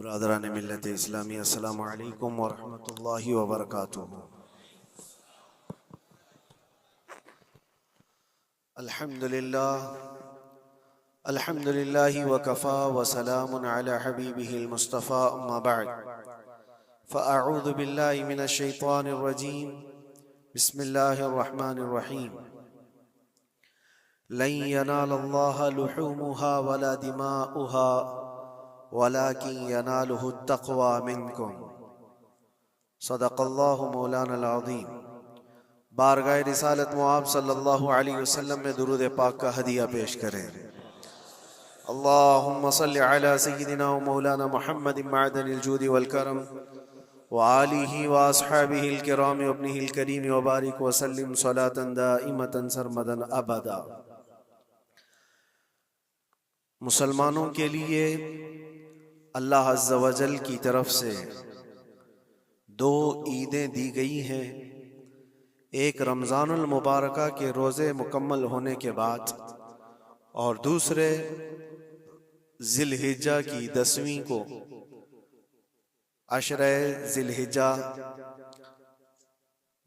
बरादरान मिल्लत इस्लामी अस्सलामु अलैकुम व रहमतुल्लाहि व बरकातुहू। अल्हम्दुलिल्लाहि व कफ़ा व सलामुन अला हबीबिहिल मुस्तफ़ा अम्मा बअद फ़अऊज़ु बिल्लाहि मिनश शैतानिर रजीम बिस्मिल्लाहिर रहमानिर रहीम लन यनालल्लाह लुहूमुहा वला दिमाउहा वलाकिन यनालुहु तक़वा मिनकुम सदक़ल्लाहु मौलाना अज़ीम। बारगाह रिसालत मुआब सल्लल्लाहु अलैहि वसल्लम में दुरूद पाक का हदिया पेश करें। अल्लाहुम्मा सल्लि अला सय्यिदिना व मौलाना मुहम्मदिन मअदनिल जूदि वल करम व आलिहि व अस्हाबिहिल किराम व इब्निहिल करीम व बारिक व सल्लिम सलातन दाइमतन सरमदन अबदा। मुसलमानों के लिए अल्लाह अज़्ज़ा व जल की तरफ से दो ईदें दी गई हैं। एक रमज़ानुल मुबारका के रोज़े मुकम्मल होने के बाद और दूसरे ज़िलहिज्जा की 10वीं को अशरे ज़िलहिज्जा,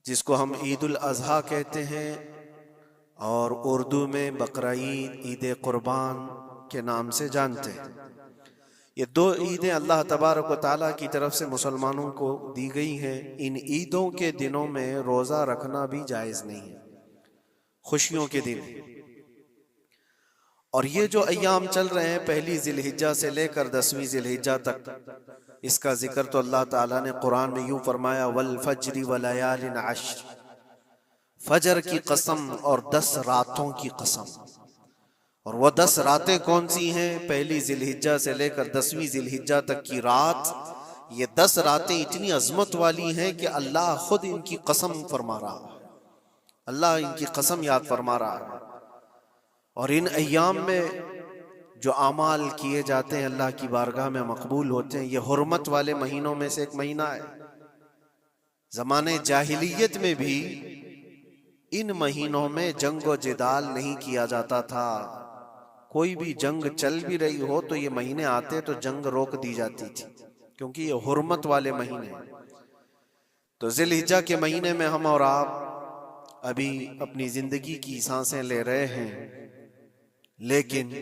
जिसको हम ईदुल अज़हा कहते हैं और उर्दू में बकरा ईद, ईद कुर्बान के नाम से जानते हैं। ये दो ईदें अल्लाह तबारक व तआला की तरफ से मुसलमानों को दी गई हैं। इन ईदों के दिनों में रोज़ा रखना भी जायज़ नहीं है, खुशियों के दिन। और ये जो अय्याम चल रहे हैं पहली ज़िलहिज्जा से लेकर 10वीं ज़िलहिज्जा तक, इसका जिक्र तो अल्लाह ताला ने कुरान में यूं फरमाया, वल फज्रि व लयालिन अश्र, फजर की कसम और 10 रातों की कसम। और वो 10 रातें कौन सी हैं? पहली ज़िलहिज्जा से लेकर 10वीं ज़िलहिज्जा तक की रात, ये 10 रातें इतनी अजमत वाली हैं कि अल्लाह खुद इनकी कसम फरमा रहा है, अल्लाह इनकी कसम याद फरमा रहा है। और इन अय्याम में जो आमाल किए जाते हैं अल्लाह की बारगाह में मकबूल होते हैं। ये हुर्मत वाले महीनों में से एक महीना है। ज़माने जाहिलियत में भी इन महीनों में जंग व जिदाल नहीं किया जाता था। कोई भी जंग चल भी रही हो तो ये महीने आते तो जंग रोक दी जाती थी, क्योंकि ये हुर्मत वाले महीने। तो ज़िलहिज्जा के महीने में हम और आप अभी अपनी जिंदगी की सांसें ले रहे हैं, लेकिन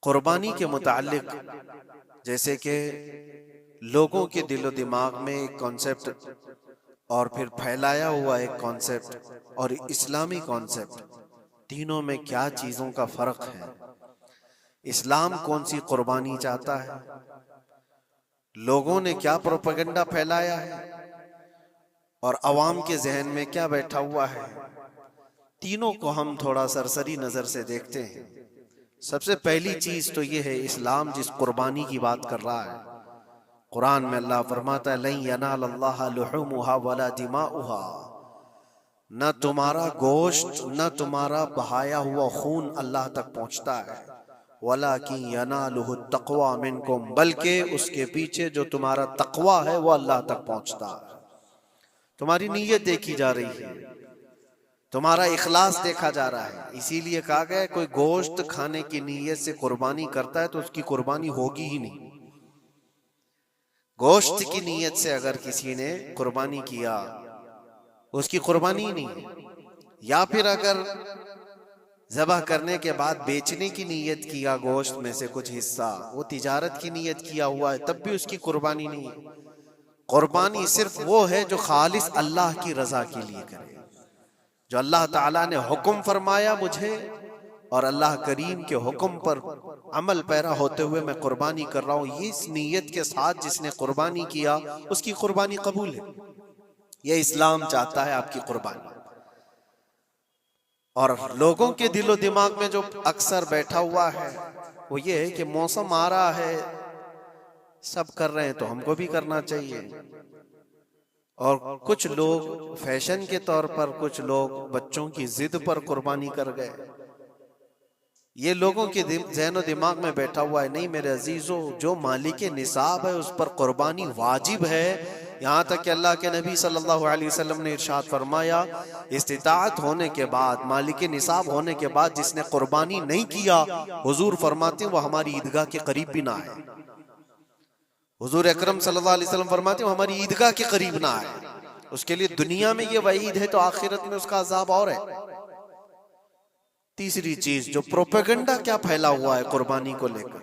कुर्बानी के मुताल्लिक जैसे कि लोगों के दिलो दिमाग में एक कॉन्सेप्ट और फिर फैलाया हुआ एक कॉन्सेप्ट और इस्लामी कॉन्सेप्ट, तीनों में क्या चीजों का फर्क है। इस्लाम कौन सी कुर्बानी चाहता है, लोगों ने क्या प्रोपेगेंडा फैलाया है और अवाम के जहन में क्या बैठा हुआ है, तीनों को हम थोड़ा सरसरी नजर से देखते हैं। सबसे पहली चीज तो ये है, इस्लाम जिस कुर्बानी की बात कर रहा है, कुरान में अल्लाह फरमाता है, लन यनालल्लाह लुहूमुहा वला दिमाउहा, न तुम्हारा गोश्त न तुम्हारा बहाया हुआ खून अल्लाह तक पहुंचता है, वलाकिन यनालुहु तक़वा मिनकुम, बल्कि उसके पीछे जो तुम्हारा तक़वा है वो अल्लाह तक पहुंचता है। तुम्हारी नीयत देखी जा रही है, तुम्हारा इखलास देखा जा रहा है। इसीलिए कहा गया कोई गोश्त खाने की नीयत से कुर्बानी करता है तो उसकी कुर्बानी होगी ही नहीं। गोश्त की नीयत से अगर किसी ने कुर्बानी किया उसकी कुर्बानी नहीं। या फिर अगर ज़बह करने के बाद बेचने की नीयत किया गोश्त में से कुछ हिस्सा, वो तिजारत की नीयत किया हुआ है, तब भी उसकी कुर्बानी नहीं है। कुर्बानी सिर्फ वो है जो खालिस अल्लाह की रजा के लिए करे, जो अल्लाह ताला ने हुक्म फरमाया मुझे और अल्लाह करीम के हुक्म पर अमल पैरा होते हुए मैं कुर्बानी कर रहा हूँ, ये इस नीयत के साथ जिसने कुर्बानी किया उसकी कुर्बानी कबूल है। ये इस्लाम चाहता है आपकी कुर्बानी। और लोगों के दिलो दिमाग में जो अक्सर बैठा हुआ है वो ये है कि मौसम आ रहा है, सब कर रहे हैं तो हमको भी करना चाहिए। और कुछ लोग फैशन के तौर पर, कुछ लोग बच्चों की जिद पर कुर्बानी कर गए। ये लोगों के ज़हन दिमाग में बैठा हुआ है। नहीं मेरे अजीजों, जो मालिक निसाब है उस पर कुर्बानी वाजिब है। यहाँ तक कि अल्लाह के नबी सल्लल्लाहु अलैहि वसल्लम ने इरशाद फरमाया, इस्तिताअत होने के बाद, मालिक निसाब होने के बाद जिसने कुर्बानी नहीं किया, हुजूर फरमाते वो हमारी ईदगाह के करीब भी ना आए। हुजूर अकरम सल्लल्लाहु अलैहि वसल्लम फरमाते हैं हमारी ईदगाह के करीब ना आए। उसके लिए दुनिया में ये वईद है तो आखिरत में उसका अजाब और है। तीसरी चीज जो प्रोपेगेंडा क्या फैला हुआ है कुर्बानी को लेकर,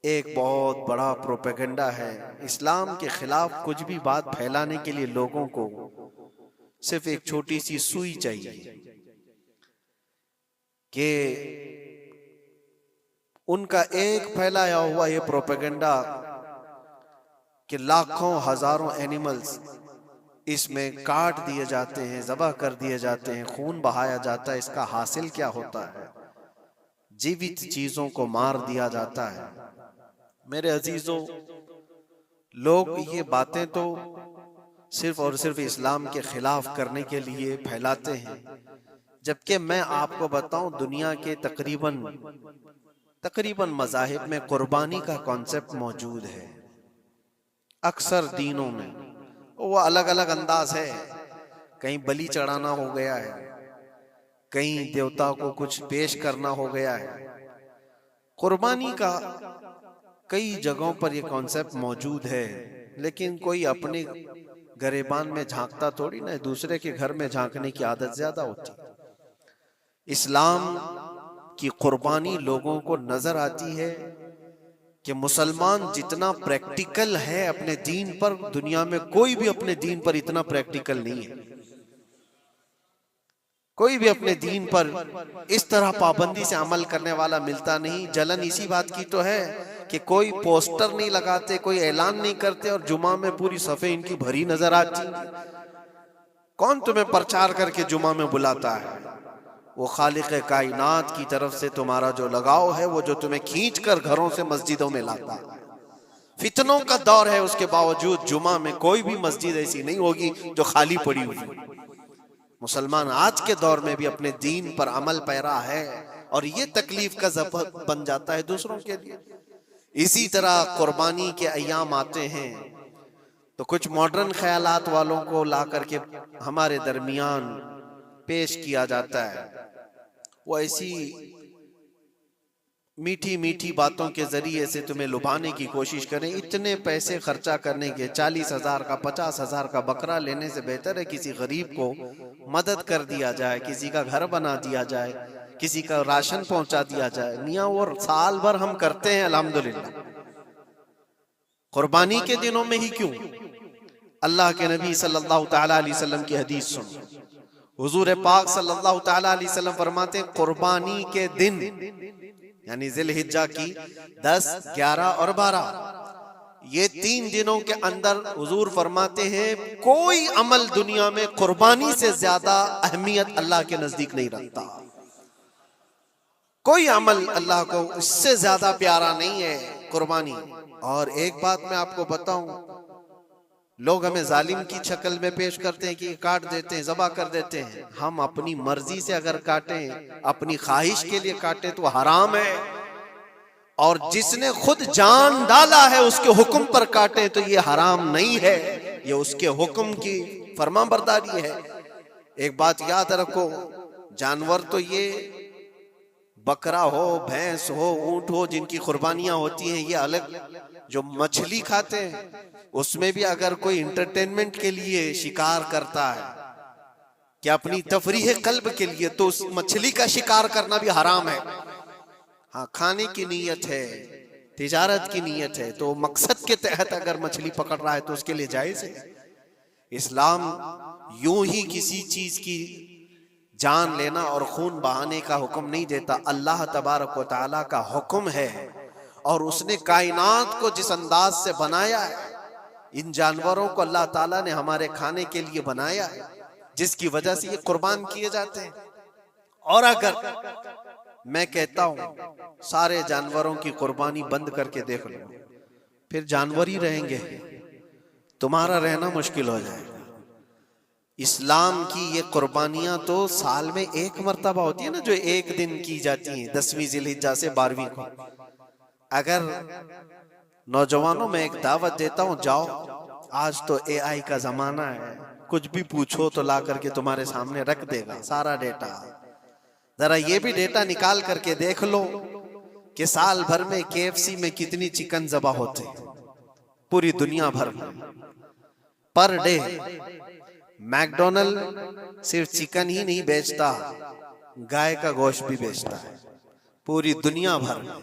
एक बहुत बड़ा प्रोपेगेंडा है। इस्लाम के खिलाफ कुछ भी बात फैलाने के लिए लोगों को सिर्फ एक छोटी सी सुई चाहिए कि उनका एक फैलाया हुआ ये प्रोपेगेंडा कि लाखों हजारों एनिमल्स इसमें काट दिए जाते हैं, ज़बह कर दिए जाते हैं, खून बहाया जाता है, इसका हासिल क्या होता है? जीवित चीजों को मार दिया जाता है। मेरे अजीजों, लोग ये बातें तो सिर्फ और सिर्फ इस्लाम के खिलाफ करने के लिए फैलाते हैं, जबकि मैं आपको बताऊं दुनिया के तकरीबन मज़ाहिब में कुर्बानी का कॉन्सेप्ट मौजूद है। अक्सर दीनों में वो अलग अलग अंदाज है, कहीं बलि चढ़ाना हो गया है, कहीं देवता को कुछ पेश करना हो गया है। कुर्बानी का कई जगहों पर ये कॉन्सेप्ट मौजूद है, लेकिन कोई अपने गरेबान में झांकता थोड़ी ना, दूसरे के घर में झांकने की आदत ज्यादा होती है। इस्लाम की कुर्बानी लोगों को नजर आती है कि मुसलमान जितना प्रैक्टिकल है अपने दीन पर, दुनिया में कोई भी अपने दीन पर इतना प्रैक्टिकल नहीं है। कोई भी अपने दीन पर इस तरह पाबंदी से अमल करने वाला मिलता नहीं। जलन इसी बात की तो है कि कोई पोस्टर नहीं लगाते, कोई ऐलान नहीं करते और जुमा में पूरी सफे इनकी भरी नजर आती। कौन तुम्हें प्रचार करके जुमा में बुलाता है? वो खालिक कायनात की तरफ से तुम्हारा जो लगाव है, वो जो तुम्हें खींच कर घरों से मस्जिदों में लाता है। फितनों का दौर है, उसके बावजूद जुमा में कोई भी मस्जिद ऐसी नहीं होगी जो खाली पड़ी हुई। मुसलमान आज के दौर में भी अपने दीन पर अमल पैरा है और ये तकलीफ का सबब बन जाता है दूसरों के लिए। इसी तरह कुर्बानी के अय्याम आते हैं तो कुछ मॉडर्न ख्यालात वालों को ला करके हमारे दरमियान पेश किया जाता है। वो ऐसी मीठी मीठी बातों के जरिए से तुम्हें लुभाने की कोशिश करें। इतने पैसे खर्चा करने के, 40,000 का 50,000 का बकरा लेने से बेहतर है किसी गरीब को मदद कर दिया जाए, किसी का घर बना दिया जाए, किसी का राशन पहुंचा दिया जाए। मियाँ वो साल भर हम करते हैं अल्हम्दुलिल्लाह, कुर्बानी के दिनों में ही क्यों? अल्लाह के नबी सल्लल्लाहु तआला अलैहि वसल्लम की हदीस सुनो। हुजूर पाक सल्लल्लाहु तआला अलैहि वसल्लम फरमाते हैं कुर्बानी के दिन यानी जिलहिज्जा की 10, 11 और 12 ये 3 दिनों के अंदर हुजूर फरमाते हैं कोई अमल दुनिया में कुर्बानी से ज्यादा अहमियत अल्लाह के नजदीक नहीं रखता। कोई अमल अल्लाह को इससे ज्यादा प्यारा नहीं है कुर्बानी। और एक बात मैं आपको बताऊं, लोग हमें जालिम की शक्ल में पेश करते हैं कि काट देते हैं, ज़बह कर देते हैं। हम अपनी मर्जी से अगर काटें, अपनी ख्वाहिश के लिए काटें तो हराम है, और जिसने खुद जान डाला है उसके हुक्म पर काटे तो ये हराम नहीं है, ये उसके हुक्म की फरमाबरदारी है। एक बात याद रखो, जानवर तो ये बकरा हो, भैंस हो, ऊंट हो, जिनकी कुर्बानियां होती हैं ये अलग। जो मछली खाते हैं उसमें भी अगर कोई इंटरटेनमेंट के लिए शिकार करता है कि अपनी तफरीह कल्ब के लिए, तो उस मछली का शिकार करना भी हराम है। हाँ, खाने की नीयत है, तिजारत की नीयत है, तो मकसद के तहत अगर मछली पकड़ रहा है तो उसके लिए जायज है। इस्लाम यूं ही किसी चीज की जान लेना और खून बहाने का हुक्म नहीं देता। अल्लाह तबारक व तआला का हुक्म है और उसने कायनात को जिस अंदाज से बनाया है, इन जानवरों को अल्लाह ताला ने हमारे खाने के लिए बनाया है, जिसकी वजह से ये कुर्बान किए जाते हैं। और अगर मैं कहता हूं सारे जानवरों की कुर्बानी बंद करके देख लो, फिर जानवर ही रहेंगे, तुम्हारा रहना मुश्किल हो जाएगा। इस्लाम की ये कुर्बानियां तो साल में एक मर्तबा होती है ना, जो एक दिन की जाती है, 10वीं जिलहिज्जा से 12वीं को। अगर नौजवानों में एक दावत देता हूं, जाओ, आज तो AI का जमाना है, कुछ भी पूछो तो ला करके तुम्हारे सामने रख देगा सारा डेटा। जरा ये भी डेटा निकाल करके देख लो कि साल भर में KFC में कितनी चिकन ज़बह होते हैं, पूरी दुनिया भर में पर डे। मैकडोनल्ड सिर्फ चिकन ही नहीं बेचता, गाय का गोश्त भी बेचता है पूरी दुनिया भर में,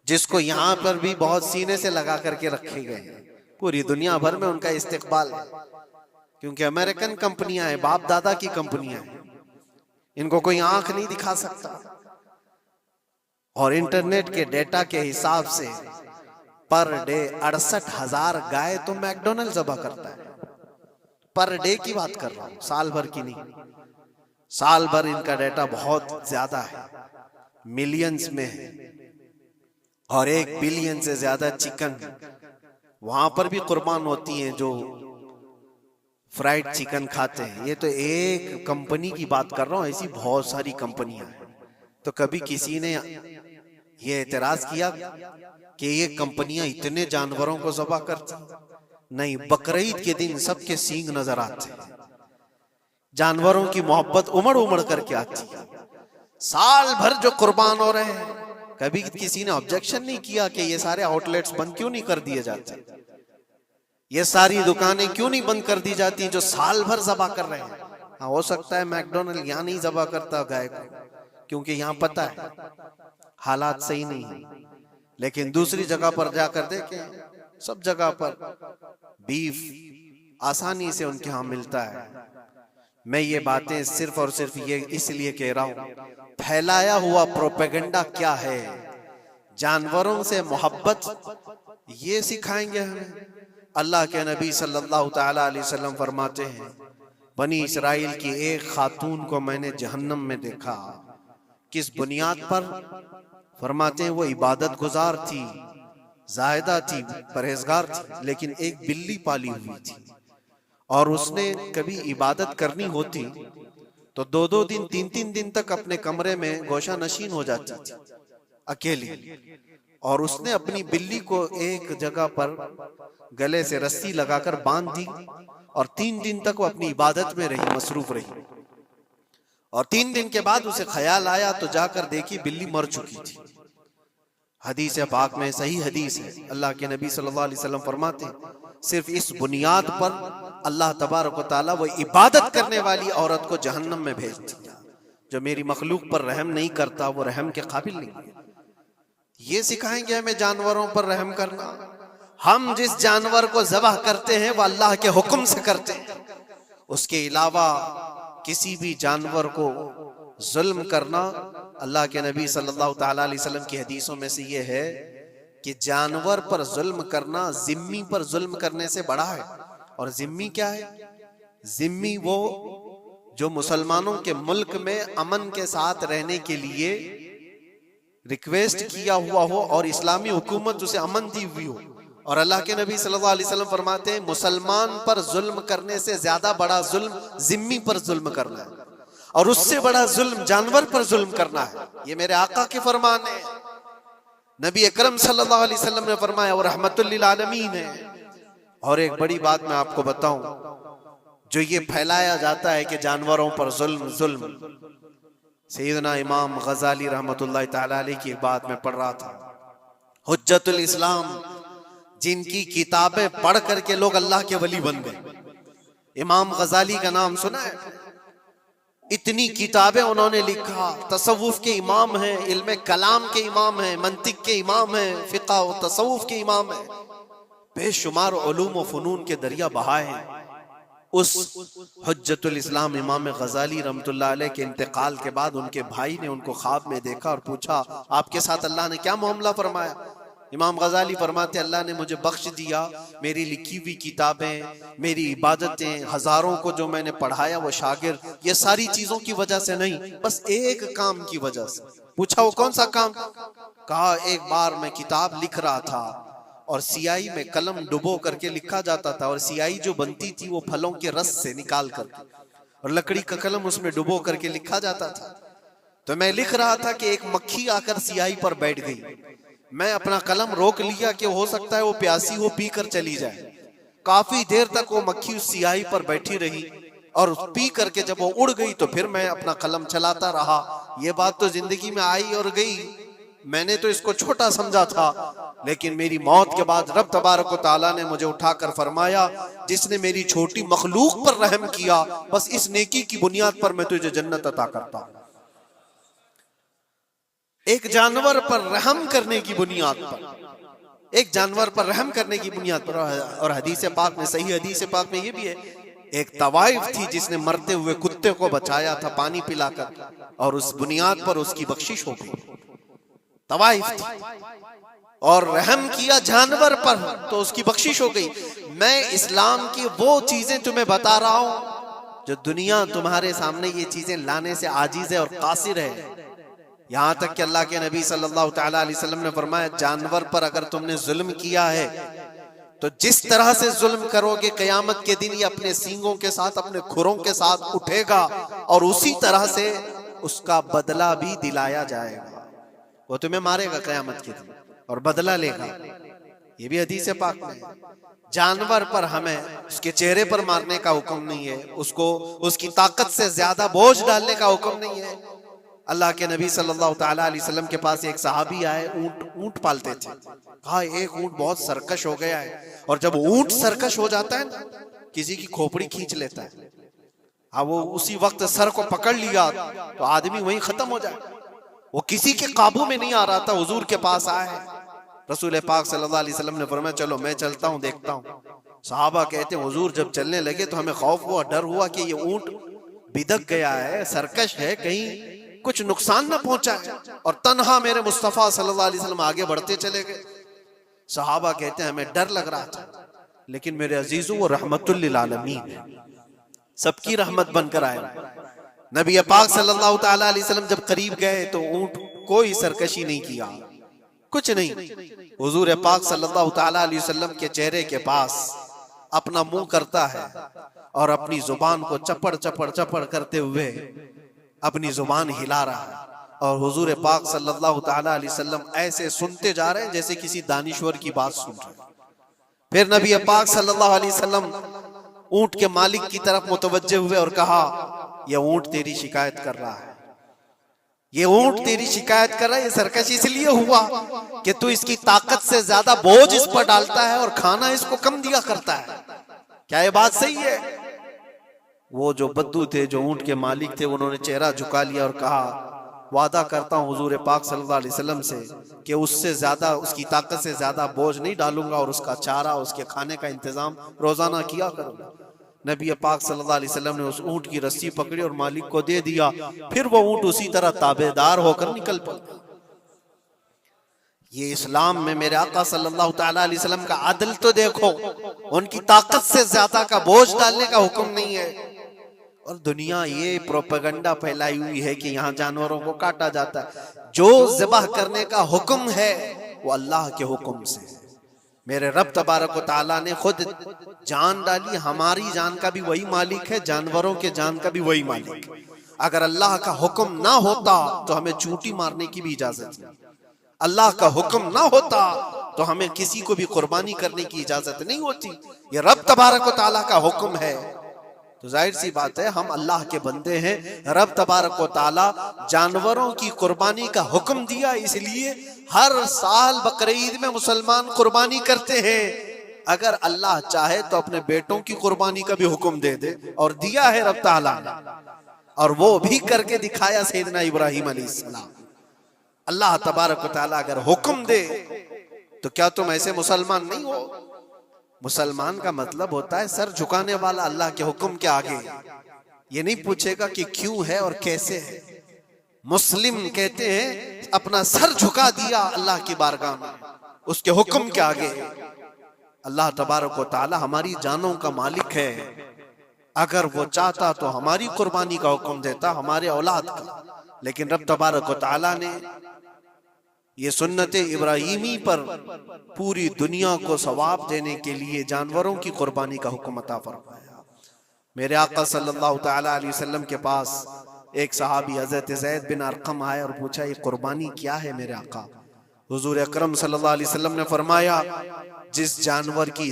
जिसको यहाँ पर भी बहुत सीने से लगा करके रखे गए हैं। पूरी दुनिया भर में उनका इस्तेकबाल है, क्योंकि अमेरिकन कंपनियां हैं, बाप दादा की कंपनियां हैं, इनको कोई आंख नहीं दिखा सकता। और इंटरनेट के डेटा के हिसाब से पर डे 68,000 गाय तो मैकडोनल्ड ज़बह करता है। पर डे की बात कर रहा हूं, साल भर की नहीं। साल भर इनका डेटा बहुत ज्यादा है, मिलियंस में है, और 1 बिलियन से ज्यादा चिकन वहां पर भी कुर्बान होती हैं जो फ्राइड चिकन खाते हैं। ये तो एक कंपनी की बात कर रहा हूं, ऐसी बहुत सारी कंपनियां हैं। तो कभी किसी ने ये एतराज किया कि ये कंपनियां इतने जानवरों को ज़बह करती? नहीं, बकरीद के दिन सबके सींग नजर आते हैं, जानवरों की मोहब्बत उमड़ उमड़ करके आती है। साल भर जो कुर्बान हो रहे हैं, कभी किसी ने ऑब्जेक्शन नहीं किया कि ये सारे आउटलेट्स बंद क्यों नहीं कर दिए जाते, ये सारी दुकानें क्यों नहीं बंद कर दी जाती जो साल भर ज़बह कर रहे हैं। हाँ, हो सकता है मैकडोनल्ड यहाँ नहीं ज़बह करता गाय को, क्योंकि यहाँ पता है हालात सही नहीं है, लेकिन दूसरी जगह पर जाकर देखें, सब जगह पर बीफ आसानी से उनके यहाँ मिलता है। मैं ये बातें सिर्फ और सिर्फ ये इसलिए कह रहा हूं, फैलाया हुआ प्रोपेगेंडा क्या है, जानवरों से मोहब्बत ये सिखाएंगे हमें। अल्लाह के नबी सल्लल्लाहु तआला अलैहि वसल्लम फरमाते हैं, बनी इसराइल की एक खातून को मैंने जहन्नम में देखा। किस बुनियाद पर? फरमाते हैं वो इबादत गुजार थी, जाहिदा थी, परहेजगार थी, लेकिन एक बिल्ली पाली हुई थी, और उसने कभी इबादत करनी होती तो 2-2 दिन 3-3 दिन तक अपने कमरे में गोशा नशीन हो जाती थी अकेली। और उसने अपनी बिल्ली को एक जगह पर गले से रस्सी लगाकर बांध दी, और 3 दिन तक वो अपनी इबादत में रही, मसरूफ रही। और 3 दिन के बाद उसे ख्याल आया तो जाकर देखी बिल्ली मर चुकी थी। हदीस पाक में, सही हदीस है, अल्लाह के नबी सल्लल्लाहु अलैहि वसल्लम फरमाते हैं, सिर्फ इस बुनियाद पर अल्लाह तबारक व तआला वो इबादत करने वाली औरत को जहन्नम में भेज दिया। जो मेरी मखलूक पर रहम नहीं करता वो रहम के काबिल नहीं है। ये सिखाएंगे हमें जानवरों पर रहम करना। हम जिस जानवर को ज़बह करते हैं वो अल्लाह के हुक्म से करते हैं, उसके अलावा किसी भी जानवर को जुल्म करना, अल्लाह के नबी सल्लल्लाहु तआला अलैहि वसल्लम की हदीसों में से ये है कि जानवर पर जुल्म करना जिम्मी पर जुल्म करने से बड़ा है। और जिम्मी क्या है? जिम्मी वो जो मुसलमानों के मुल्क में अमन के साथ रहने के लिए रिक्वेस्ट किया हुआ हो और इस्लामी हुकूमत उसे अमन दी हुई हो। और अल्लाह के नबी सल्लल्लाहु अलैहि वसल्लम फरमाते हैं, मुसलमान पर जुल्म करने से ज्यादा बड़ा जुल्म जिम्मी पर जुल्म करना है, और उससे बड़ा जुल्म जानवर पर जुल्म करना है। ये मेरे आका के फरमान है। नबी अकरम सल्लल्लाहु अलैहि वसल्लम ने फरमाया वो रहमतुल लिल आलमीन है। और एक बड़ी बात मैं आपको बताऊं, जो ये फैलाया जाता है कि जानवरों पर जुल्म जुल्म, सैयदना इमाम गजाली रहमतुल्लाह तआला अलैह की एक बात मैं पढ़ रहा था, हुज्जतुल इस्लाम, जिनकी किताबें पढ़ करके लोग अल्लाह के वली बन गए। इमाम गजाली का नाम सुना है? इतनी किताबें उन्होंने लिखा, तसव्वुफ के इमाम हैं, इल्म कलाम के इमाम हैं, मंतिक के इमाम हैं, फिक़ह और तसव्वुफ के इमाम हैं, बेशुमार उलूम व फनून के दरिया बहाए हैं। उस हुज्जतुल इस्लाम इमाम गजाली रहमतुल्लाह अलैह के इंतकाल के बाद उनके भाई ने उनको ख्वाब में देखा और पूछा, आपके साथ अल्लाह ने क्या मामला फरमाया? इमाम गजाली फरमाते, अल्लाह ने मुझे बख्श दिया, मेरी लिखी हुई किताबें, मेरी इबादतें, हजारों को जो मैंने पढ़ाया वो शागिर्द, ये सारी चीजों की वजह से नहीं, बस एक काम की वजह से। पूछा वो कौन सा काम? कहा एक बार मैं किताब लिख रहा था और सियाही में कलम डुबो करके लिखा जाता था, और सियाही जो बनती थी वो फलों के रस से निकाल करके, और लकड़ी का कलम उसमें डुबो करके लिखा जाता था। तो मैं लिख रहा था कि एक मक्खी आकर सियाही पर बैठ गई। मैं अपना कलम रोक लिया कि हो सकता है वो प्यासी हो, पी कर चली जाए। काफी देर तक वो मक्खी उस सियाही पर बैठी रही, और पी करके जब वो उड़ गई तो फिर मैं अपना कलम चलाता रहा। ये बात तो जिंदगी में आई और गई, मैंने तो इसको छोटा समझा था, लेकिन मेरी मौत के बाद रब तबारक व तआला ने मुझे उठाकर फरमाया, जिसने मेरी छोटी मखलूक पर रहम किया, बस इस नेकी की बुनियाद पर मैं तुझे जन्नत अता करता हूं। एक जानवर पर रहम करने की बुनियाद पर, एक जानवर पर रहम करने की बुनियाद पर। और हदीस पाक में, सही हदीस पाक में ये भी है, एक तवाइफ थी जिसने मरते हुए कुत्ते को बचाया था पानी पिलाकर, और उस बुनियाद पर उसकी बख्शिश हो गई। तवाइफ थी और रहम किया जानवर पर तो उसकी बख्शिश हो गई। मैं इस्लाम की वो चीजें तुम्हें बता रहा हूं जो दुनिया तुम्हारे सामने ये चीजें लाने से आजीज है और कासिर है। यहां तक कि अल्लाह के नबी सल्लल्लाहु तआला अलैहि वसल्लम ने फरमाया, जानवर पर अगर तुमने जुल्म किया है तो जिस तरह से जुल्म करोगे क़यामत के दिन ये अपने सींगों के साथ, अपने खुरों के साथ उठेगा और उसी तरह से उसका बदला भी दिलाया जाएगा। वो तुम्हें मारेगा क़यामत के दिन और बदला लेगा। ये भी हदीस पाक में। जानवर पर हमें उसके चेहरे पर मारने का हुक्म नहीं है, उसको उसकी ताकत से ज्यादा बोझ डालने का हुक्म नहीं है। अल्लाह के नबी सल्लल्लाहु तआला अलैहि वसल्लम के पास एक सहाबी आए, ऊंट पालते थे। कहा एक ऊंट बहुत सरकश हो गया है, और जब ऊंट सरकश हो जाता है ना, किसी की खोपड़ी खींच लेता है। हाँ, वो उसी वक्त सर को पकड़ लिया तो आदमी वहीं खत्म हो जाए। वो किसी के काबू में नहीं आ रहा था, हुजूर के पास आए। रसूल पाक सल्लल्लाहु अलैहि वसल्लम ने फरमाया, चलो मैं चलता हूँ, देखता हूँ। सहाबा कहते हैं, हुजूर जब चलने लगे तो हमें खौफ हुआ, डर हुआ कि ये ऊंट बिदक गया है, सरकश है, कहीं कुछ नुकसान ना पहुंचा है। और तन्हा मेरे मुस्तफा सल्लल्लाहु अलैहि वसल्लम आगे बढ़ते चले गए। सहाबा कहते हैं, हमें डर लग रहा था, लेकिन मेरे अजीजों वो रहमतुल लिल आलमीन है, सबकी रहमत बनकर आए। नबी पाक सल्लल्लाहु तआला अलैहि वसल्लम जब करीब गए तो ऊंट कोई सरकशी नहीं किया, कुछ नहीं। हुजूर पाक सल्लल्लाहु तआला अलैहि वसल्लम के चेहरे के पास अपना मुंह करता है और अपनी जुबान को चपड़ चपड़ चपड़ करते हुए अपनी जुबान हिला रहा है, और हुजूर पाक सल्लल्लाहु तआला अलैहि वसल्लम ऐसे सुनते जा रहे हैं जैसे किसी दानिश्वर की बात सुन रहे हैं। फिर नबी पाक सल्लल्लाहु अलैहि वसल्लम ऊंट के मालिक की तरफ मुतवज्जे हुए और कहा, यह ऊंट तेरी शिकायत कर रहा है, ये ऊंट तेरी शिकायत कर रहा है। ये सरकश इसलिए हुआ कि तू इसकी ताकत से ज्यादा बोझ इस पर डालता है और खाना इसको कम दिया करता है। क्या ये बात सही है? वो जो बद्दू थे, जो ऊंट के मालिक थे, उन्होंने चेहरा झुका लिया और कहा, वादा करता हूं हुजूर पाक सल्लल्लाहु अलैहि वसल्लम से कि उससे ज्यादा, उसकी ताकत से ज्यादा बोझ नहीं डालूंगा और उसका चारा, उसके खाने का इंतजाम रोजाना किया करूंगा। नबी पाक सल्लल्लाहु अलैहि वसल्लम ने उस ऊंट की रस्सी पकड़ी और मालिक को दे दिया। फिर वो ऊंट उसी तरह ताबेदार होकर निकल पड़ा। ये इस्लाम में मेरे आका सल्लल्लाहु तआला अलैहि वसल्लम का अदल तो देखो, उनकी ताकत से ज्यादा का बोझ डालने का हुक्म नहीं है। और दुनिया ये प्रोपेगेंडा फैलाई हुई है कि यहाँ जानवरों को काटा जाता है। जो ज़िबाह करने का हुक्म है वो अल्लाह के हुक्म से है। मेरे रब तबारक व तआला ने खुद जान डाली, हमारी जान का भी वही मालिक है, जानवरों के जान का भी वही मालिक है। अगर अल्लाह का हुक्म ना होता तो हमें चूंटी मारने की भी इजाजत नहीं, अल्लाह का हुक्म ना होता तो हमें किसी को भी कुर्बानी करने की इजाजत नहीं होती। ये रब तबारक व तआला का हुक्म है, तो जाहिर सी बात है हम अल्लाह के बंदे हैं। रब तबारक व तआला जानवरों की कुर्बानी का हुक्म दिया, इसलिए हर साल बकरीद में मुसलमान कुर्बानी करते हैं। अगर अल्लाह चाहे तो अपने बेटों की कुर्बानी का भी हुक्म दे दे, और दिया है रब तआला ने, और वो भी करके दिखाया सैयदना इब्राहीम अलैहिस्सलाम। अल्लाह तबारक व तआला अगर हुक्म दे तो क्या तुम ऐसे मुसलमान नहीं हो? मुसलमान का मतलब होता है सर झुकाने वाला अल्लाह के हुक्म के आगे। ये नहीं पूछेगा कि क्यों है और कैसे है। मुस्लिम कहते हैं अपना सर झुका दिया अल्लाह की बारगाह में, उसके हुक्म के आगे। अल्लाह तबारक व तआला हमारी जानों का मालिक है। अगर वो चाहता तो हमारी कुर्बानी का हुक्म देता, हमारे औलाद का, लेकिन रब तबारक व तआला ने ये सुन्नत इब्राहीमी पर पूरी दुनिया को सवाब देने के लिए जानवरों की कुर्बानी का हुक्म अता फरमाया। मेरे आका सल्लल्लाहु तआला अलैहि वसल्लम के पास एक सहाबी हज़रत ज़ैद बिन अरक़म आए और पूछा, ये कुर्बानी क्या है मेरे आका? हुजूर अकरम सल्लल्लाहु अलैहि वसल्लम ने फरमाया, जिस जानवर की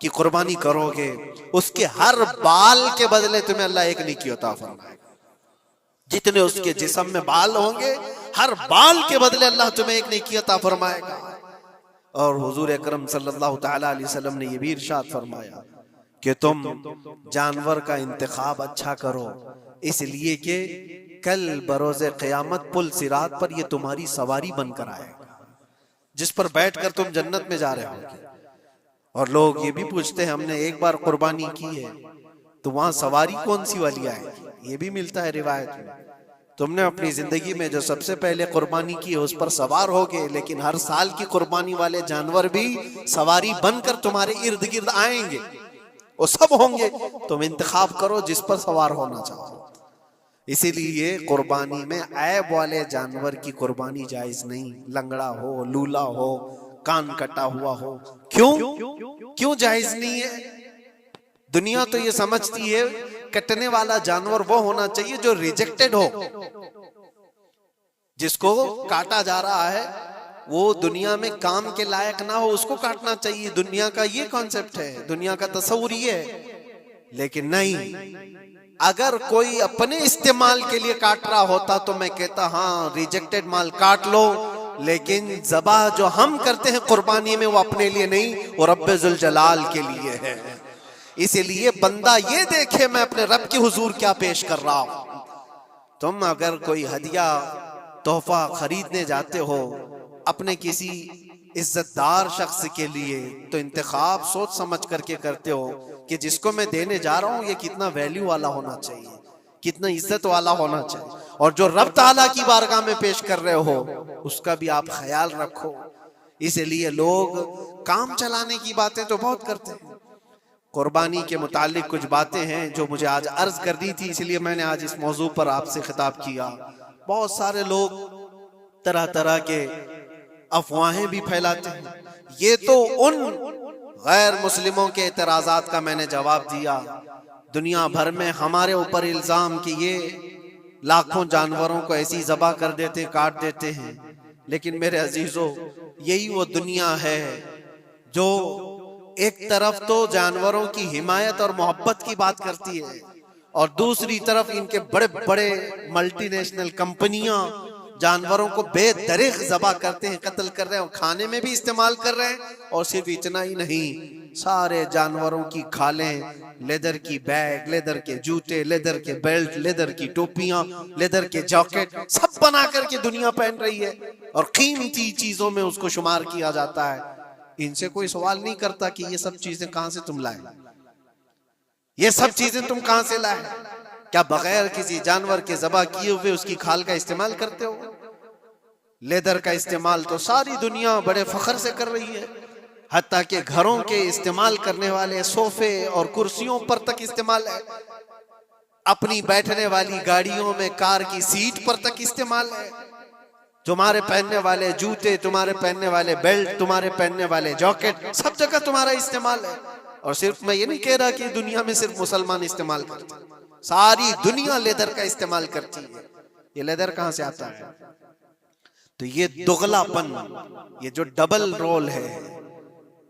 की कुर्बानी करोगे उसके हर बाल के बदले तुम्हें अल्लाह एक नेकी अता फरमाएगा। जितने उसके जिस्म में बाल होंगे, हर बाल के बदले अल्लाह तुम्हें एक नेकी अता फरमाएगा। और हुजूर अकरम सल्लल्लाहु तआला अलैहि वसल्लम ने ये भी इरशाद फरमाया कि तुम जानवर का इंतखाब अच्छा करो, इसलिए कि कल बरोज़े क़यामत पुल सिरात पर ये तुम्हारी सवारी बनकर आएगा, जिस पर बैठकर तुम जन्नत में जा रहे होगे। और लोग ये भी पूछते हैं, हमने एक बार कुर्बानी की है तो वहां सवारी कौन सी वाली आएगी? ये भी मिलता है रिवायत में। तुमने अपनी जिंदगी में जो सबसे पहले कुर्बानी की है उस पर सवार होगे, लेकिन हर साल की कुर्बानी वाले जानवर भी सवारी बनकर तुम्हारे इर्द गिर्द आएंगे, वो सब होंगे। तुम इंतखाब करो जिस पर सवार होना चाहो। इसीलिए कुर्बानी में ऐब वाले जानवर की कुर्बानी जायज नहीं। लंगड़ा हो, लूला हो, कान कटा हुआ हो, क्यों जायज नहीं है? दुनिया तो ये समझती है कटने वाला जानवर वो होना चाहिए जो रिजेक्टेड हो, जिसको काटा जा रहा है वो दुनिया में काम के लायक ना हो, उसको काटना चाहिए। दुनिया का ये कॉन्सेप्ट है, दुनिया का तस्वुर ये है। लेकिन नहीं, अगर कोई अपने इस्तेमाल के लिए काट रहा होता तो मैं कहता हाँ रिजेक्टेड माल काट लो, लेकिन ज़बा जो हम करते हैं कुर्बानी में वो अपने लिए नहीं, वो रब्बे जुल जलाल के लिए है। इसीलिए बंदा ये देखे मैं अपने रब की हुजूर क्या पेश कर रहा हूं। तुम अगर कोई हदिया तोहफा खरीदने जाते हो अपने किसी इज्जतदार शख्स के लिए, तो इंतखाब सोच समझ करके करते हो कि जिसको मैं देने जा रहा हूं ये कितना वैल्यू वाला होना चाहिए, कितना इज्जत वाला होना चाहिए, और जो रब ताला की बारगाह में पेश कर रहे हो उसका भी आप ख्याल रखो। इसलिए लोग काम चलाने की बातें तो बहुत करते हैं। कुर्बानी के मुतालिक कुछ बातें हैं जो मुझे आज अर्ज करनी थी, इसलिए मैंने आज इस मौजू पर आपसे खिताब किया। बहुत सारे लोग तरह तरह के अफवाहें भी फैलाते हैं। ये तो उन गैर मुस्लिमों के एतराज़ात का मैंने जवाब दिया। दुनिया भर में हमारे ऊपर इल्जाम कि ये लाखों जानवरों को ऐसी ज़बा कर देते, काट देते हैं। लेकिन मेरे अजीजों, यही वो दुनिया है जो एक तरफ तो जानवरों की हिमायत और मोहब्बत की बात करती है, और दूसरी तरफ इनके बड़े बड़े मल्टीनेशनल कंपनियां जानवरों को बेदरीग ज़बा करते हैं, कत्ल कर रहे हैं, और खाने में भी इस्तेमाल कर रहे हैं। और सिर्फ इतना ही नहीं, सारे जानवरों की खालें, लेदर की बैग, लेदर के जूते, लेदर के बेल्ट, लेदर की टोपियां, लेदर के जैकेट सब बना करके दुनिया पहन रही है, और कीमती चीजों में उसको शुमार किया जाता है। इनसे कोई सवाल नहीं करता कि ये सब चीजें कहां से तुम लाए, ये सब चीजें तुम कहां से लाए? क्या बगैर किसी जानवर के ज़बा किए हुए उसकी खाल का इस्तेमाल करते हो? लेदर का इस्तेमाल तो सारी दुनिया बड़े फख्र से कर रही है, हत्ता कि घरों के इस्तेमाल करने वाले सोफे और कुर्सियों पर तक इस्तेमाल है, अपनी बैठने वाली गाड़ियों में कार की सीट पर तक इस्तेमाल है। तुम्हारे पहनने वाले जूते, तुम्हारे पहनने वाले बेल्ट, तुम्हारे पहनने वाले जैकेट, सब जगह तुम्हारा इस्तेमाल है। और सिर्फ मैं ये नहीं कह रहा कि दुनिया में सिर्फ मुसलमान इस्तेमाल करते, सारी दुनिया लेदर का इस्तेमाल करती है। ये लेदर कहां से आता है? तो ये दुगलापन, ये जो डबल रोल है,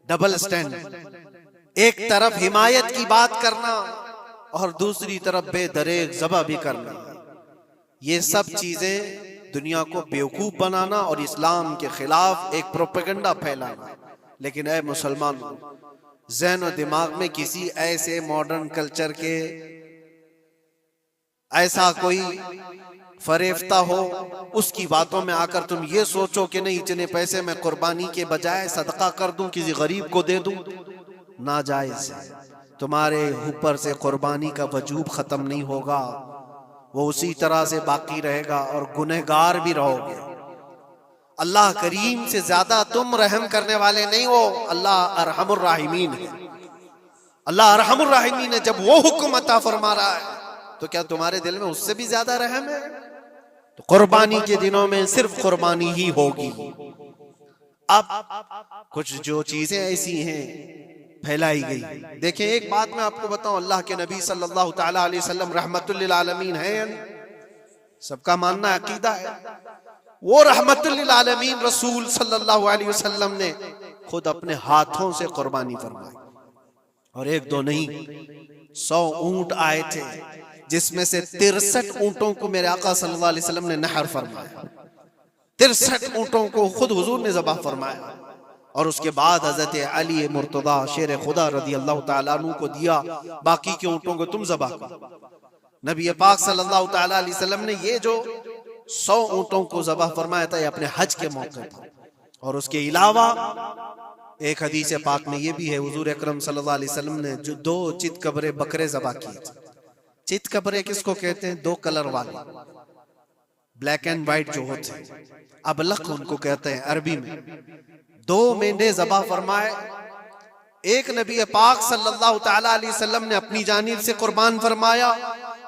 डबल स्टैंड, एक तरफ हिमायत की बात करना और दूसरी तरफ बेदरेग ज़बा भी करना, ये सब चीजें दुनिया को बेवकूफ बनाना और इस्लाम के खिलाफ एक प्रोपेगेंडा फैलाना। लेकिन ऐ मुसलमान, ज़हन और दिमाग में किसी ऐसे मॉडर्न कल्चर के ऐसा कोई फरेफ्ता हो, उसकी बातों में आकर तुम ये सोचो कि नहीं इतने पैसे मैं कुर्बानी के बजाय सदका कर दूं, किसी गरीब को दे दूं, नाजायज है। तुम्हारे ऊपर से कुर्बानी का वजूब खत्म नहीं होगा, वो उसी तरह से बाकी रहेगा और गुनहगार भी रहोगे। अल्लाह करीम से ज्यादा तुम रहम करने वाले नहीं हो, अल्लाह अरहमुर राहिमीन है। अल्लाह अरहमुर राहिमीन है। जब वो हुक्म अता फरमा रहा है तो क्या तुम्हारे दिल में उससे भी ज्यादा रहम है? तो कुर्बानी के दिनों में सिर्फ कुर्बानी ही होगी। अब कुछ जो चीजें ऐसी हैं फैलाई गई, देखें एक बात मैं आपको बताऊं, अल्लाह के नबी सल्लल्लाहु ताला अलैहि वसल्लम रहमतुल लिल आलमीन है, सबका मानना अकीदा है। वो रहमतुल लिल आलमीन रसूल सल्लल्लाहु अलैहि वसल्लम ने खुद अपने हाथों से कुर्बानी फरमाई, और एक दो नहीं 100 ऊंट आए थे, जिसमें से 63 ऊंटों को मेरे आका सल्लल्लाहु अलैहि वसल्लम ने नहर फरमाया। 63 ऊंटों को खुद हुजूर ने ज़बह फरमाया और उसके बाद हजरत अली मुर्तदा शेर खुदा रदी अल्लाह ताला अन्हु को दिया, बाकी के ऊंटों को तुम ज़बह करो। नबी पाक सल्लल्लाहु ताला अलैहि वसल्लम ने ये जो 100 ऊंटों को ज़बह फरमाया था ये अपने हज के मौके पर। और उसके अलावा एक हदीस पाक में ये भी है, हुजूर अकरम सल्लल्लाहु अलैहि वसल्लम ने जो 2 चित कबरे बकरे ज़बह किए थे। चित कबरे किसको कहते हैं? 2 कलर वाले, ब्लैक एंड व्हाइट जो होते हैं, अबलक उनको कहते हैं अरबी में। 2 मेंढे ज़बह फरमाए। एक नबी पाक सल्लल्लाहु ताला अलैहि वसल्लम ने अपनी जानिब से कुर्बान फरमाया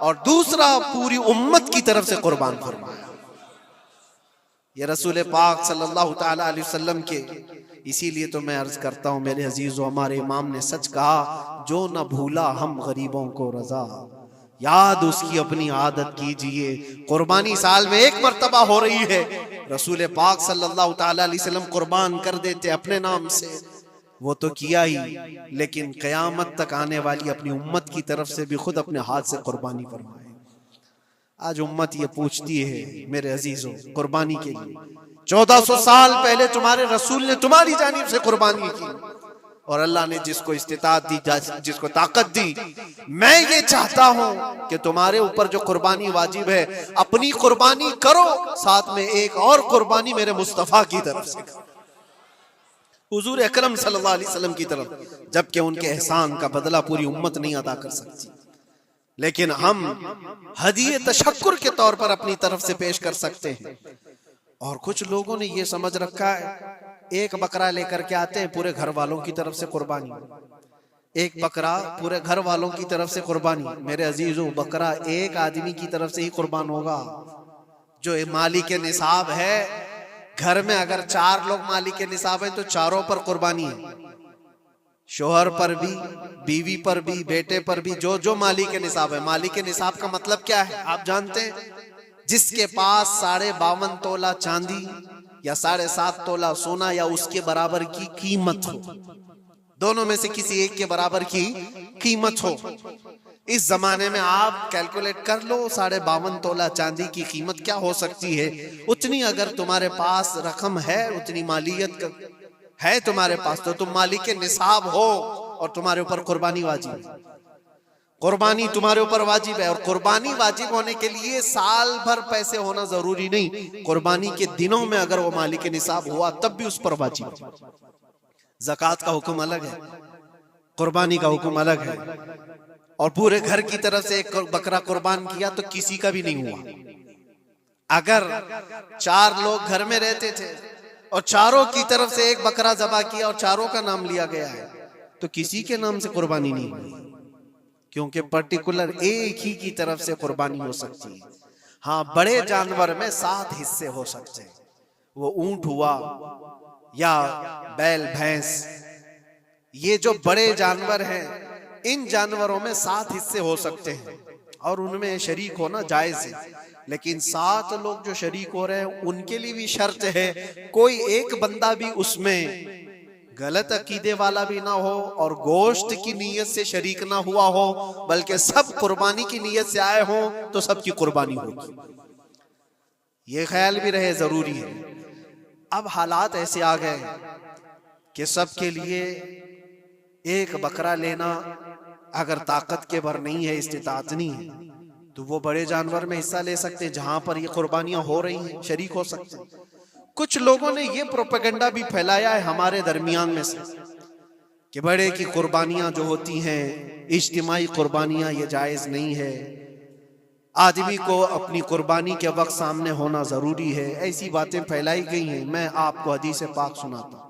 और दूसरा पूरी उम्मत की तरफ से कुर्बान फरमाया। ये रसूल पाक सल्लल्लाहु ताला अलैहि वसल्लम के, इसीलिए तो मैं अर्ज करता हूँ मेरे अजीजों, हमारे इमाम ने सच कहा, जो न भूला हम गरीबों को रजा, याद उसकी अपनी आदत कीजिए। कुर्बानी साल में 1 मर्तबा हो रही है, रसूल पाक सल्लल्लाहु ताला अलैहि वसल्लम कुर्बान कर देते अपने नाम से, वो तो किया ही, लेकिन कयामत तक आने वाली अपनी उम्मत की तरफ से भी खुद अपने हाथ से कुर्बानी फरमाए। आज उम्मत ये पूछती है मेरे अजीजों, कुर्बानी के लिए 1400 साल पहले तुम्हारे रसूल ने तुम्हारी जानिब से कुर्बानी की, और अल्लाह ने जिसको इस्तिताअत दी, जिसको ताकत दी, मैं ये चाहता हूं कि तुम्हारे ऊपर जो कुर्बानी वाजिब है अपनी कुर्बानी करो, साथ में एक और कुर्बानी मेरे मुस्तफा की तरफ से करो, हुजूर अकरम सल्लल्लाहु अलैहि वसल्लम की तरफ, जबकि उनके एहसान का बदला पूरी उम्मत नहीं अदा कर सकती, लेकिन हम हदिये तशक्कुर के तौर पर अपनी तरफ से पेश कर सकते हैं। और कुछ लोगों ने ये समझ रखा है, एक बकरा लेकर के आते हैं पूरे घर वालों की तरफ से कुर्बानी, एक बकरा पूरे घर वालों की तरफ से कुर्बानी। मेरे अजीजों, बकरा एक आदमी की तरफ से ही कुर्बान होगा जो माली के निसाब है। घर में अगर 4 लोग माली के निसाब है तो चारों पर कुर्बानी है, शोहर पर भी, बीवी पर भी, बेटे पर भी, जो जो माली के निसाब है। माली के निसाब का मतलब क्या है आप जानते हैं? जिसके पास 52.5 तोला चांदी या 7.5 तोला सोना या उसके बराबर की कीमत हो, दोनों में से किसी एक के बराबर की कीमत हो। इस जमाने में आप कैलकुलेट कर लो 52.5 तोला चांदी की कीमत क्या हो सकती है। उतनी अगर तुम्हारे पास रकम है, उतनी मालियत है तुम्हारे पास, तो तुम मालिक के निसाब हो और तुम्हारे ऊपर कुर्बानी वाजिब है। कुर्बानी तुम्हारे ऊपर वाजिब है, और कुर्बानी वाजिब होने के लिए साल भर पैसे होना जरूरी नहीं, कुर्बानी के दिनों में अगर वो मालिक के निसाब हुआ तब भी उस पर वाजिब है। ज़कात का हुक्म अलग है, कुर्बानी का हुक्म अलग है। और पूरे घर की तरफ से एक बकरा कुर्बान किया तो किसी का भी नहीं हुआ। अगर 4 लोग घर में रहते थे और चारों की तरफ से एक बकरा ज़बह किया और चारों का नाम लिया गया है तो किसी के नाम से कुर्बानी नहीं हुई, क्योंकि पर्टिकुलर एक ही की तरफ से कुर्बानी हो सकती है। हाँ, बड़े जानवर में 7 हिस्से हो सकते हैं, वो ऊंट हुआ या बैल भैंस, ये जो बड़े जानवर हैं इन जानवरों में 7 हिस्से हो सकते हैं और उनमें शरीक होना जायज है। लेकिन 7 लोग जो शरीक हो रहे हैं उनके लिए भी शर्त है, कोई एक बंदा भी उसमें गलत अकीदे वाला भी ना हो और गोश्त की नीयत से शरीक ना हुआ हो, बल्कि सब कुर्बानी की नीयत से आए हो तो सबकी कुर्बानी होगी। ये ख्याल भी रहे, जरूरी है। अब हालात ऐसे आ गए कि सबके लिए एक बकरा लेना अगर ताकत के भर नहीं है, इस्तिताअत नहीं है, तो वो बड़े जानवर में हिस्सा ले सकते हैं जहां पर ये कुर्बानियां हो रही हैं, शरीक हो सकते हैं। कुछ लोगों ने ये प्रोपेगेंडा भी फैलाया है हमारे दरमियान में से कि बड़े की कुर्बानियां जो होती हैं इज्तिमाई कुर्बानियां, ये जायज नहीं है, आदमी को अपनी कुर्बानी के वक्त सामने होना जरूरी है। ऐसी बातें फैलाई गई हैं। मैं आपको हदीस पाक सुनाता हूं।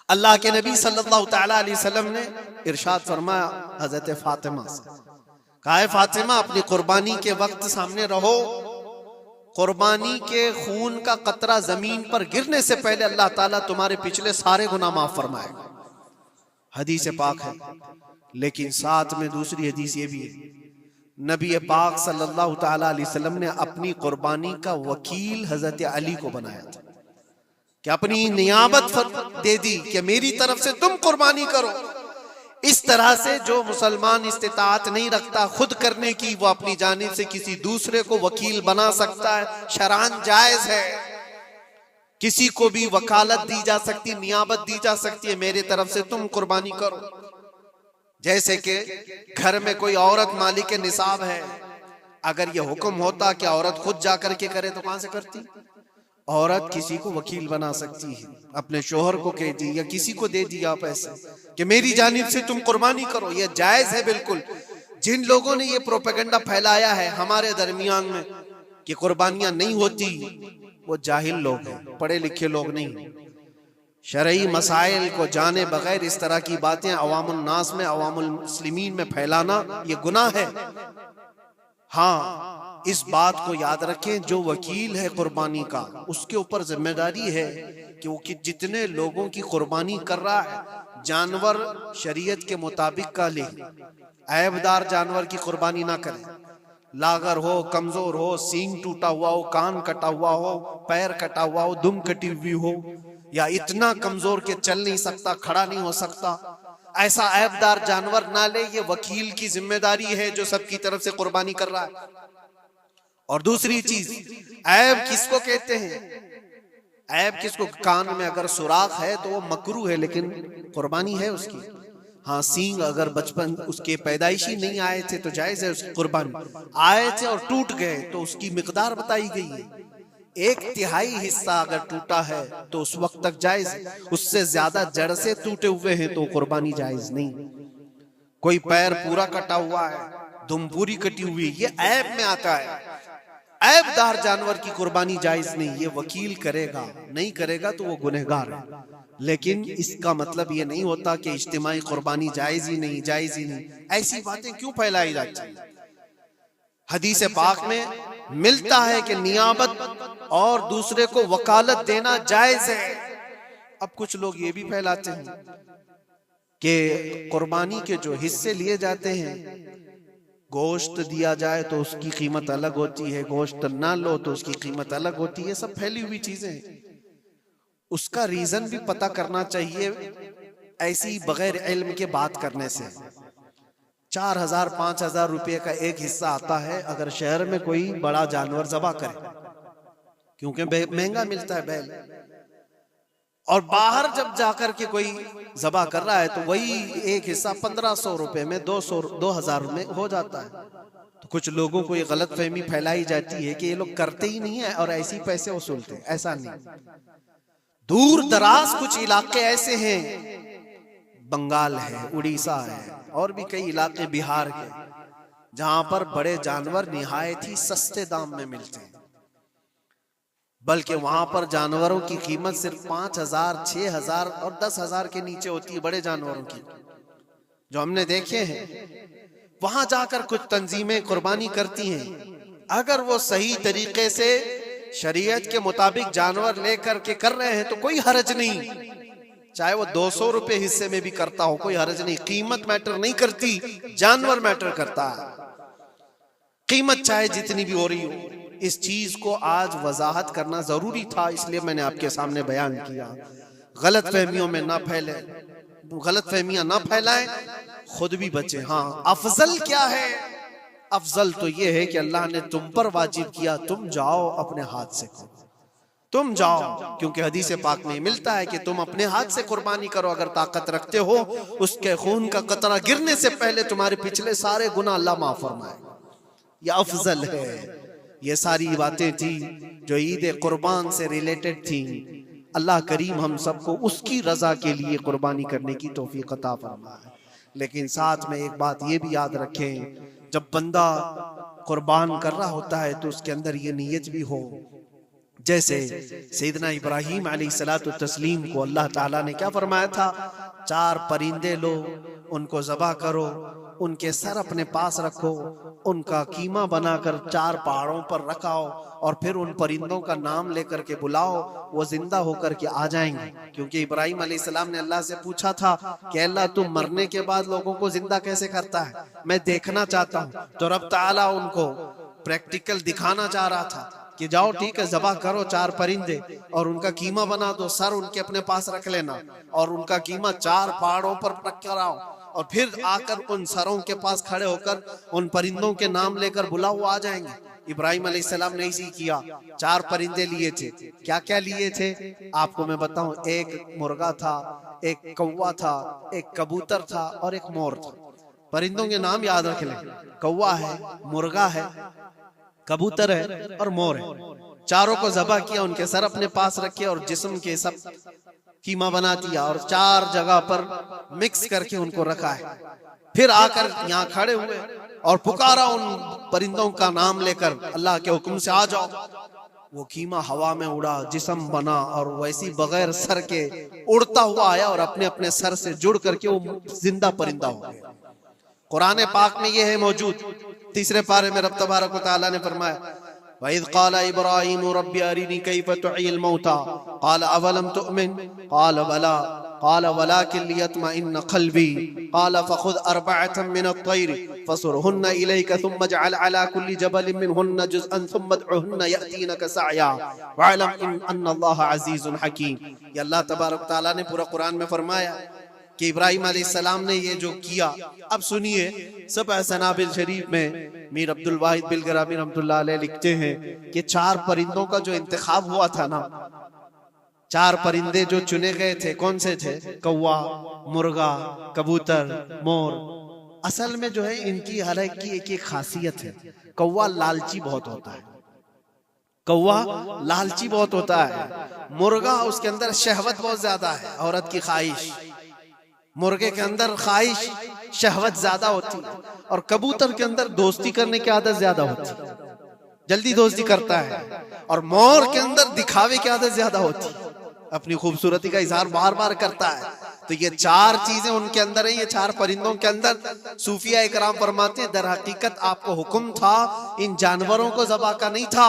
अल्लाह के नबी सल्लल्लाहु ताला अलैहि वसल्लम ने इरशाद फरमाया हजरत फातिमा से, कहा है फातिमा अपनी कुर्बानी के वक्त सामने रहो, कुर्बानी के खून का कतरा जमीन पर गिरने से पहले अल्लाह ताला तुम्हारे पिछले सारे गुनाह माफ फरमाएगा। हदीस पाक है, लेकिन साथ में दूसरी हदीस ये भी है, नबी पाक सल्लल्लाहु ताला अलैहि वसल्लम ने अपनी कुर्बानी का वकील हजरत अली को बनाया था कि अपनी नियाबत दे दी कि मेरी तरफ से तुम कुर्बानी करो। इस तरह से जो मुसलमान इस्तिताअत नहीं रखता खुद करने की, वो अपनी जानिब से किसी दूसरे को वकील बना सकता है। शरअन जायज है, किसी को भी वकालत दी जा सकती, नियाबत दी जा सकती है, मेरे तरफ से तुम कुर्बानी करो। जैसे कि घर में कोई औरत मालिक निसाब है, अगर ये हुक्म होता कि औरत खुद जाकर के करे तो कहां से करती? औरत किसी को वकील बना सकती है, अपने शोहर को कह दी या किसी को दे दिया पैसे कि मेरी जानिब से तुम कुर्बानी करो, ये जायज है बिल्कुल। जिन लोगों ने ये प्रोपेगेंडा फैलाया है हमारे दरमियान में कि कुर्बानियां नहीं होती, वो जाहिल लोग हैं, पढ़े लिखे लोग नहीं। शरई मसाइल को जाने बगैर इस तरह की बातें अवामुन नास में, अवामुल मुस्लिमीन में फैलाना ये गुनाह है। हाँ, इस बात को याद रखें, जो वकील है कुर्बानी का, उसके ऊपर जिम्मेदारी है कि वो जितने लोगों की कुर्बानी कर रहा है, जानवर शरीयत के मुताबिक का ले, ऐबदार जानवर की कुर्बानी ना करे। लागर हो, कमजोर हो, सींग टूटा हुआ हो, कान कटा हुआ हो, पैर कटा हुआ हो, दुम कटी हुई हो, या इतना कमजोर के चल नहीं सकता, खड़ा नहीं हो सकता, ऐसा ऐबदार जानवर ना ले। ये वकील की जिम्मेदारी है जो सबकी तरफ से कुर्बानी कर रहा है। और दूसरी चीज, ऐब किसको कहते हैं? ऐब किसको? कान में अगर सुराख है तो वो मकरू है, लेकिन कुर्बानी है उसकी। हाँ, सींग अगर बचपन उसके पैदाइशी नहीं आए थे तो जायज है उसकी कुर्बानी। आए थे और टूट गए तो उसकी मिकदार बताई गई है। 1/3 हिस्सा अगर टूटा है तो उस वक्त तक जायज, उससे ज्यादा जड़ से टूटे हुए हैं तो कुर्बानी जायज नहीं। कोई पैर पूरा कटा हुआ है, दुम पूरी कटी हुई, ये ऐब में आता है। ऐबदार जानवर की कुर्बानी जायज नहीं, ये वकील करेगा, नहीं करेगा तो वो गुनहगार है। लेकिन इसका मतलब ये नहीं होता कि इज्तिमाई कुर्बानी जायज ही नहीं, जायज ही नहीं। ऐसी बातें क्यों फैलाई जाती हैं? हदीस पाक में मिलता है कि नियाबत और दूसरे को वकालत देना जायज है। अब कुछ लोग ये भी फैलाते हैं कि कुर्बानी के जो हिस्से लिए जाते हैं, गोश्त दिया जाए तो उसकी कीमत अलग होती है, गोश्त ना लो तो उसकी कीमत अलग होती है। सब फैली हुई चीजें हैं। उसका रीजन भी पता करना चाहिए, ऐसी बगैर इल्म के बात करने से। 4000-5000 रुपये का एक हिस्सा आता है अगर शहर में कोई बड़ा जानवर ज़बा करे, क्योंकि महंगा मिलता है बैल, और बाहर जब जाकर के कोई ज़बा कर रहा है तो वही एक हिस्सा 1500 रुपये में 2000 में हो जाता है। तो कुछ लोगों को ये गलत फहमी फैलाई जाती है कि ये लोग करते ही नहीं है और ऐसे ही पैसे वसूलते हैं। ऐसा नहीं। दूर दराज कुछ इलाके ऐसे हैं, बंगाल है, उड़ीसा है, और भी कई इलाके बिहार के, जहां पर बड़े जानवर निहायत ही सस्ते दाम में मिलते हैं। बल्कि वहां पर जानवरों की कीमत सिर्फ 5000, 6000 और 10,000 के नीचे होती है, बड़े जानवरों की, जो हमने देखे हैं। वहां जाकर कुछ तंजीमें कुर्बानी करती हैं। अगर वो सही तरीके से शरीयत के मुताबिक जानवर लेकर के कर रहे हैं तो कोई हर्ज नहीं, चाहे वो 200 रुपए हिस्से में भी करता हो, कोई हर्ज नहीं। कीमत मैटर नहीं करती, जानवर मैटर करता है। कीमत चाहे जितनी भी हो रही हो। इस चीज को आज वजाहत करना जरूरी था, इसलिए मैंने आपके सामने बयान किया। गलत फहमियों में ना फैले, गलत फहमियां ना फैलाएं, खुद भी बचे। हाँ, अफजल क्या है? अफजल तो ये है कि अल्लाह ने तुम पर वाजिब किया, तुम जाओ अपने हाथ से करो, तुम जाओ, क्योंकि हदीस पाक में मिलता है कि तुम अपने हाथ से कुर्बानी करो अगर ताकत रखते हो। उसके खून का कतरा गिरने से पहले तुम्हारे पिछले सारे गुनाह अल्लाह माफ फरमाएगा। यह अफजल है। ये सारी बातें थी जो ईद कुर्बान से रिलेटेड थी। अल्लाह करीम हम सबको उसकी रजा के लिए कुर्बानी करने की तौफीक अता फरमाए। लेकिन साथ में एक बात ये भी याद रखें, जब बंदा कुर्बान कर रहा होता है तो उसके अंदर ये नीयत भी हो, जैसे सैयदना इब्राहीम अलैहिस्सलातु तस्लीम को अल्लाह ताला ने क्या फरमाया था? 4 परिंदे लो, उनको ज़बा करो, उनके सर अपने पास रखो, उनका कीमा बनाकर 4 पहाड़ों पर रखाओ और फिर उन परिंदों का नाम लेकर के बुलाओ, वो जिंदा होकर के आ जाएंगे। क्योंकि इब्राहीम अलैहिस्सलाम ने अल्लाह से पूछा था कि अल्लाह तुम मरने के बाद लोगों को जिंदा कैसे करता है, मैं देखना चाहता हूँ। तो रब ताला उनको प्रैक्टिकल दिखाना चाह रहा था कि जाओ ठीक है, ज़बा करो 4 परिंदे और उनका कीमा बना दो, सर उनके अपने पास रख लेना और उनका कीमा 4 पहाड़ों पर रख कर आओ और फिर आकर उन सरों के पास खड़े होकर उन परिंदों के नाम लेकर बुलाओ, वो आ जाएंगे। इब्राहिम अलैहिस्सलाम ने इसी किया, 4 परिंदे लिए थे। क्या क्या लिए थे आपको मैं बताऊं, एक मुर्गा था, एक कौवा था, एक कबूतर था और एक मोर था। परिंदों के नाम याद रख लें, कौवा है, मुर्गा है, कबूतर है और मोर है। चारों को ज़बह किया, उनके सर अपने पास रखे और जिस्म के सब कीमा बना दिया और 4 जगह पर मिक्स करके उनको रखा है। फिर आकर यहाँ खड़े हुए और पुकारा उन परिंदों का नाम लेकर, अल्लाह के हुक्म से आ जाओ। वो कीमा हवा में उड़ा, जिस्म बना और वैसी बगैर सर के उड़ता हुआ आया और अपने अपने सर से जुड़ करके वो जिंदा परिंदा हो गया। कुरान पाक में ये है मौजूद। 3 पारे में रब तबारक व तआला ने फरमाया, वइज़ क़ाल इब्राहीम रब्बी अरिनी कैफ़ तुह्यिल मौता क़ाल अवलम तुअमिन क़ाल बला क़ाल वलाकिन लियत्मइन्न क़ल्बी क़ाल फ़ख़ुज़ अर्बअतम मिनत-तैर फ़सुरहुन्न इलैका थुम्मा इजअल अला कुल्लि जबलिन मिनहुन्न जुज़अन थुम्मा उदउहुन्न यअतीनका सअया वअलम अन्नल्लाह अज़ीज़ुन हकीम। ये अल्लाह तबारक व तआला ने पूरा कुरान में फरमाया कि इब्राहिम अलैहिस्सलाम ने ये जो किया। अब सुनिए, सबअ सनाबिल शरीफ में मीर अब्दुल वाहिद बिलगरामी रहमतुल्लाह अलैह लिखते हैं कि 4 परिंदों का जो इंतखाब हुआ था ना, 4 परिंदे जो चुने गए थे, कौन से थे? कौवा, मुर्गा, कबूतर, मोर। असल में जो है इनकी हर एक की एक एक खासियत है। कौवा लालची बहुत होता है, कौवा लालची बहुत होता है। मुर्गा, उसके अंदर शहवत बहुत ज्यादा है, औरत की ख्वाहिश। मुर्गे के अंदर ख्वाहिश शहवत ज्यादा होती है और कबूतर के अंदर दोस्ती करने की आदत ज्यादा होती है, जल्दी दोस्ती करता है। और मोर के अंदर दिखावे की आदत ज्यादा होती है, अपनी खूबसूरती का इजहार बार बार करता है। तो ये 4 चीजें उनके अंदर है, ये 4 परिंदों के अंदर। सूफिया इकराम फरमाते हैं, दर हकीकत आपको हुक्म था इन जानवरों को ज़बा का नहीं था।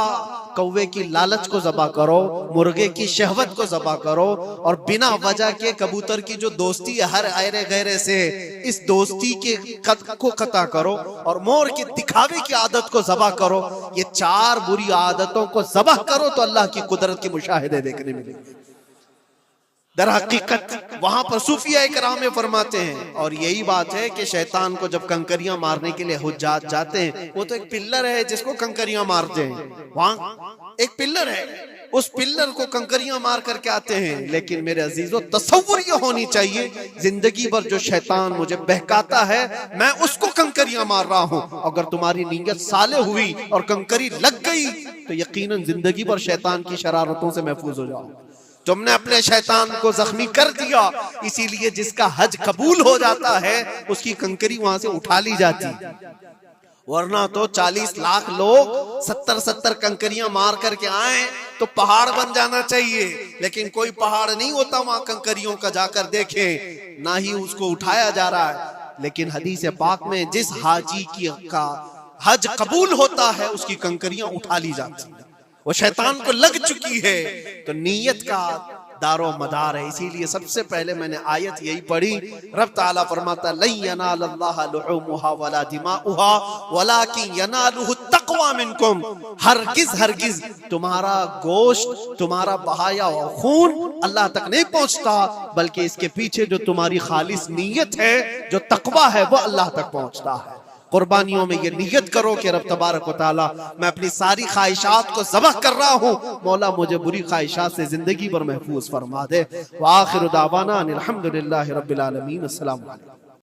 कौवे की लालच को ज़बा करो, मुर्गे की शहवत को ज़बा करो और बिना वजह के कबूतर की जो दोस्ती है हर आयरे गैरे से, इस दोस्ती के को खता करो और मोर के दिखावे की आदत को ज़बा करो। ये 4 बुरी आदतों को ज़बा करो तो अल्लाह की कुदरत के मुशाहिदे देखने मिलेंगे। दर हकीकत वहां पर सूफिया इकराम में फरमाते हैं, और यही बात है कि शैतान को जब कंकरियां मारने के लिए हुज्जात जाते हैं, वो तो एक पिल्लर है जिसको कंकरियां मारते हैं। वहां एक पिल्लर है, उस पिल्लर को कंकरियां मार करके आते हैं। लेकिन मेरे अजीजों, तसव्वुर ये होनी चाहिए, जिंदगी भर जो शैतान मुझे बहकाता है, मैं उसको कंकरियां मार रहा हूं। अगर तुम्हारी नीयत साले हुई और कंकरी लग गई तो यकीनन जिंदगी भर शैतान की शरारतों से महफूज हो जाओ। तुमने अपने शैतान को जख्मी कर दिया, इसीलिए जिसका हज कबूल हो जाता है उसकी कंकरी वहां से उठा ली जाती है। वरना तो 40 लाख लोग 70-70 कंकरियां मार करके आए तो पहाड़ बन जाना चाहिए, लेकिन कोई पहाड़ नहीं होता वहां कंकरियों का। जाकर देखे, ना ही उसको उठाया जा रहा है। लेकिन हदीस पाक में जिस हाजी का हज कबूल होता है उसकी कंकरियां उठा ली जाती है। वो शैतान को लग चुकी है, तो नीयत का दारो मदार है। इसीलिए सबसे पहले मैंने आयत यही पढ़ी, रब ताला फरमाता लन यनालल्लाह लुहुमुहा वला दिमाउहा वलाकिन यनालुहु तक़वा मिनकुम। हरगिज हरगिज तुम्हारा गोश्त, तुम्हारा बहाया खून अल्लाह तक नहीं पहुंचता, बल्कि इसके पीछे जो तुम्हारी खालिस नीयत है, जो तक़वा है, वो अल्लाह तक पहुंचता है। कुर्बानियों में ये नियत करो कि रब तबारक व तआला, मैं अपनी सारी ख्वाहिशात को ज़बह कर रहा हूँ, मौला मुझे बुरी ख्वाहिशात से जिंदगी भर महफूज फरमा दे। व आखिरु दावाना अनिल हम्दुलिल्लाहि रब्बिल आलमीन। अस्सलामु अलैकुम।